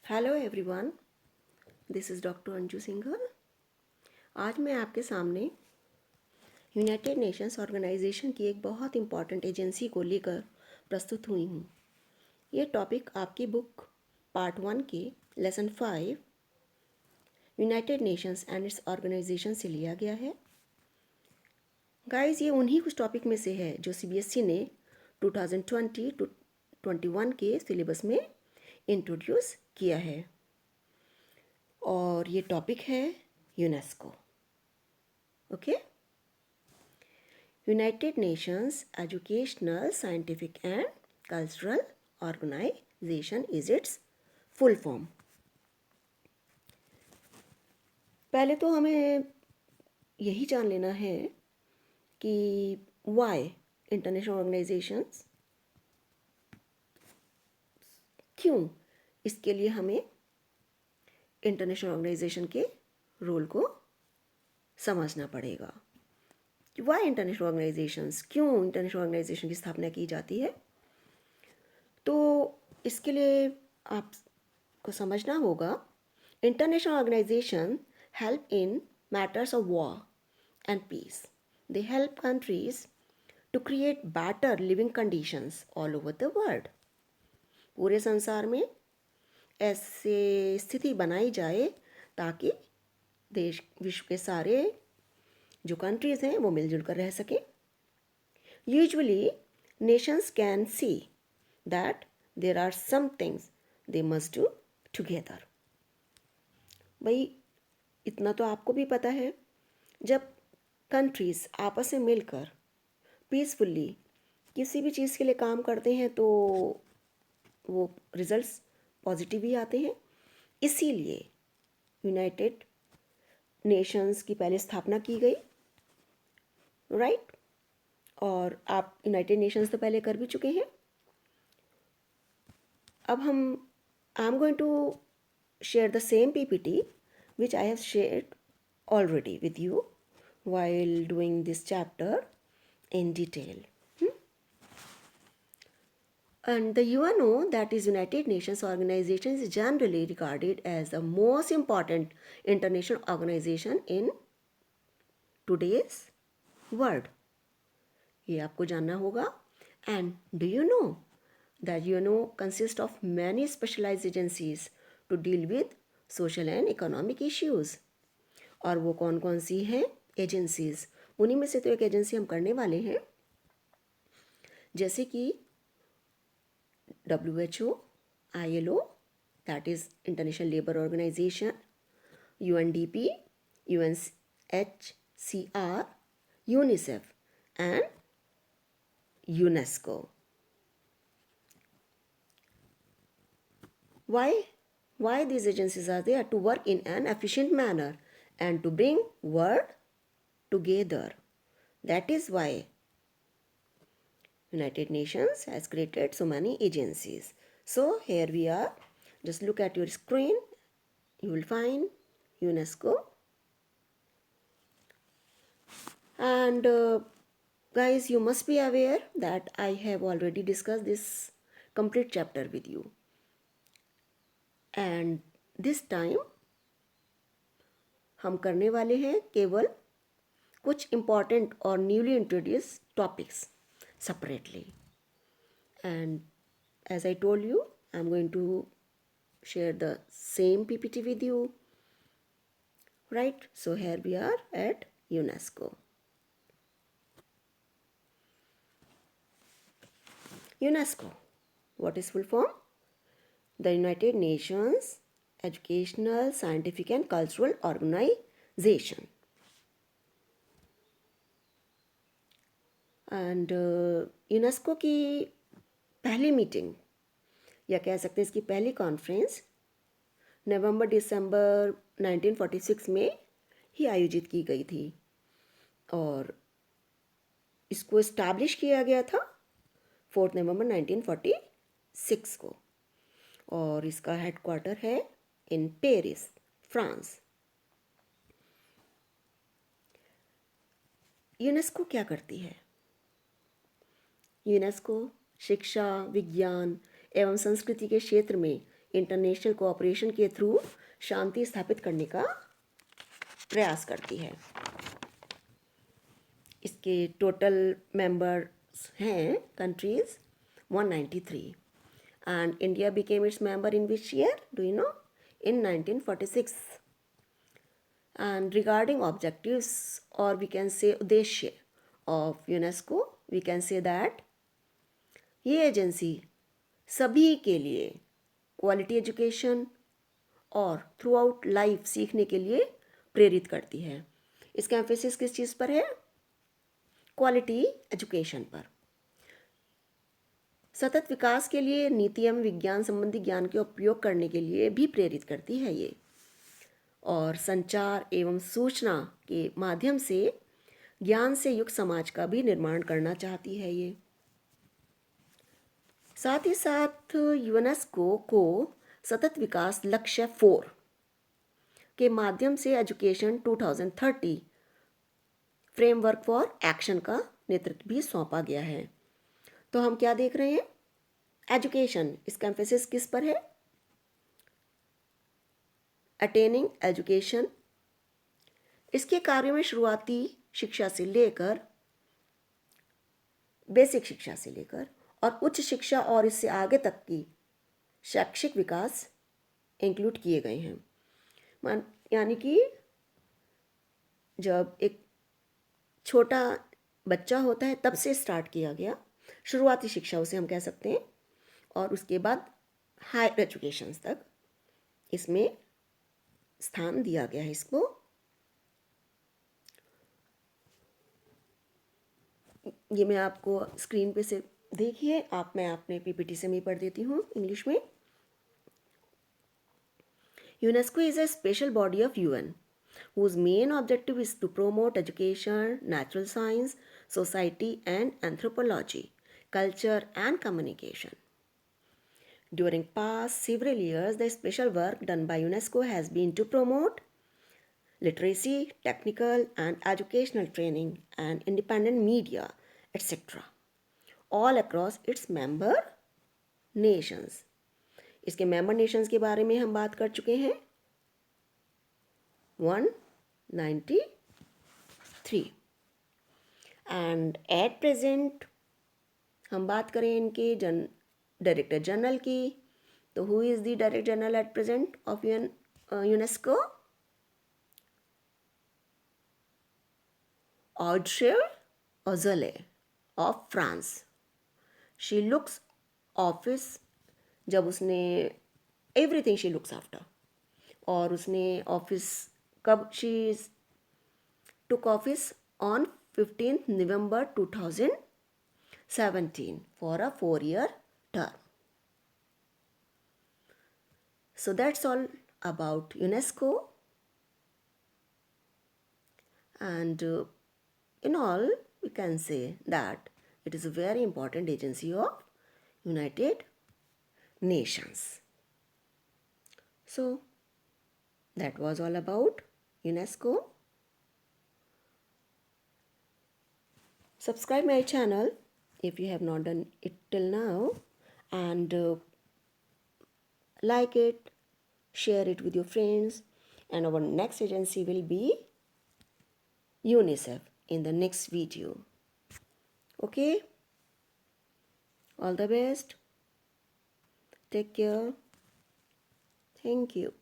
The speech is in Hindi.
Hello everyone, this is doctor Anju Singhal. आज मैं आपके सामने यूनाइटेड नेशंस ऑर्गेनाइजेशन की एक बहुत इम्पॉर्टेंट एजेंसी को लेकर प्रस्तुत हुई हूँ। ये टॉपिक आपकी बुक पार्ट 1 के lesson 5 United Nations and its organization से लिया गया है। गाइस, ये उन्हीं कुछ टॉपिक में से है जो सीबीएसई ने 2020 टू 21 के सिलेबस में इंट्रोड्यूस किया है और ये टॉपिक है UNESCO. Okay, United Nations Educational Scientific and Cultural Organization is its full form. पहले तो हमें यही जान लेना है कि वाई इंटरनेशनल ऑर्गेनाइजेशंस, क्यों इसके लिए हमें इंटरनेशनल ऑर्गेनाइजेशन के रोल को समझना पड़ेगा। वाई इंटरनेशनल ऑर्गेनाइजेशंस, क्यों इंटरनेशनल ऑर्गेनाइजेशन की स्थापना की जाती है। तो इसके लिए आपको समझना होगा, international organization help in matters of war and peace. They help countries to create better living conditions all over the world. पूरे संसार में ऐसे स्थिति बनाई जाए ताकि देश, विश्व के सारे जो कंट्रीज़ हैं वो मिलजुल कर रह सकें। Usually nations can see that there are some things they must do together. भाई, इतना तो आपको भी पता है, जब कंट्रीज़ आपस में मिलकर पीसफुल्ली किसी भी चीज़ के लिए काम करते हैं तो वो रिजल्ट्स पॉजिटिव ही आते हैं। इसीलिए यूनाइटेड नेशंस की पहले स्थापना की गई, राइट। और आप यूनाइटेड नेशंस तो पहले कर भी चुके हैं। अब I am going to share the same PPT which I have shared already with you while doing this chapter in detail. And the UNO, that is United Nations Organization, is generally regarded as the most important international organization in today's world. ये आपको जानना होगा। And do you know that UNO consists of many specialized agencies to deal with social and economic issues? और वो कौन कौन सी हैं एजेंसीज, उन्हीं में से तो एक एजेंसी हम करने वाले हैं, जैसे कि WHO, ILO, that is International Labour Organization, UNDP, UNHCR, UNICEF and UNESCO. Why these agencies are there? To work in an efficient manner and to bring world together. That is why United Nations has created so many agencies. So here we are. Just look at your screen. You will find UNESCO. And guys, you must be aware that I have already discussed this complete chapter with you. And this time हम करने वाले हैं केवल कुछ important और newly introduced topics separately. And as I told you, I'm going to share the same PPT with you, right? So here we are at UNESCO. UNESCO, what is full form? The United Nations Educational, Scientific and Cultural Organization. And UNESCO की पहली मीटिंग, या कह सकते हैं इसकी पहली कॉन्फ्रेंस, नवंबर-दिसंबर 1946 में ही आयोजित की गई थी और इसको इस्टेब्लिश किया गया था 4 नवंबर 1946 को, और इसका हेडक्वार्टर है इन पेरिस, फ्रांस। यूनेस्को क्या करती है? यूनेस्को शिक्षा, विज्ञान एवं संस्कृति के क्षेत्र में इंटरनेशनल कोऑपरेशन के थ्रू शांति स्थापित करने का प्रयास करती है। इसके टोटल मेंबर्स हैं countries 193 and India became its member in which year do you know? in 1946. And regarding objectives, or we can say उद्देश्य of UNESCO, we can say that ये एजेंसी सभी के लिए क्वालिटी एजुकेशन और थ्रू आउट लाइफ सीखने के लिए प्रेरित करती है। इसका एम्फेसिस किस चीज़ पर है? क्वालिटी एजुकेशन पर। सतत विकास के लिए नीति एवं विज्ञान संबंधी ज्ञान के उपयोग करने के लिए भी प्रेरित करती है ये, और संचार एवं सूचना के माध्यम से ज्ञान से युक्त समाज का भी निर्माण करना चाहती है ये। साथ ही साथ यूनेस्को को सतत विकास लक्ष्य 4 के माध्यम से एजुकेशन 2030 फ्रेमवर्क फॉर एक्शन का नेतृत्व भी सौंपा गया है। तो हम क्या देख रहे हैं? एजुकेशन, इसका एम्फेसिस किस पर है? Attaining education. इसके कार्य में शुरुआती शिक्षा से लेकर, बेसिक शिक्षा से लेकर और उच्च शिक्षा और इससे आगे तक की शैक्षिक विकास इंक्लूड किए गए हैं। यानी कि जब एक छोटा बच्चा होता है तब से स्टार्ट किया गया शुरुआती शिक्षा, उसे हम कह सकते हैं, और उसके बाद हायर एजुकेशन तक इसमें स्थान दिया गया है इसको। ये मैं आपको स्क्रीन पे से देखिए, मैं अपने पीपीटी से मैं पढ़ देती हूँ इंग्लिश में। UNESCO is a special body of UN whose main objective is to promote education, natural science, society and anthropology, culture and communication. During past several years, the special work done by UNESCO has been to promote literacy, technical and educational training and independent media, etc. all across its member nations. इसके member nations के बारे में हम बात कर चुके हैं 193 एंड एट प्रेजेंट हम बात करें इनके डायरेक्टर जनरल की, तो who is the director general at present of UNESCO? Audrey Azoulay of France. She looks office, जब उसने एवरीथिंग शी लुक्स आफ्टर, और उसने ऑफिस कब she took office on 15th November 2017 for a 4-year term. So that's all about UNESCO, and in all we can say that it is a very important agency of United Nations. So that was all about UNESCO. Subscribe my channel if you have not done it till now, and like it, share it with your friends, and our next agency will be UNICEF in the next video. Okay? All the best. Take care. Thank you.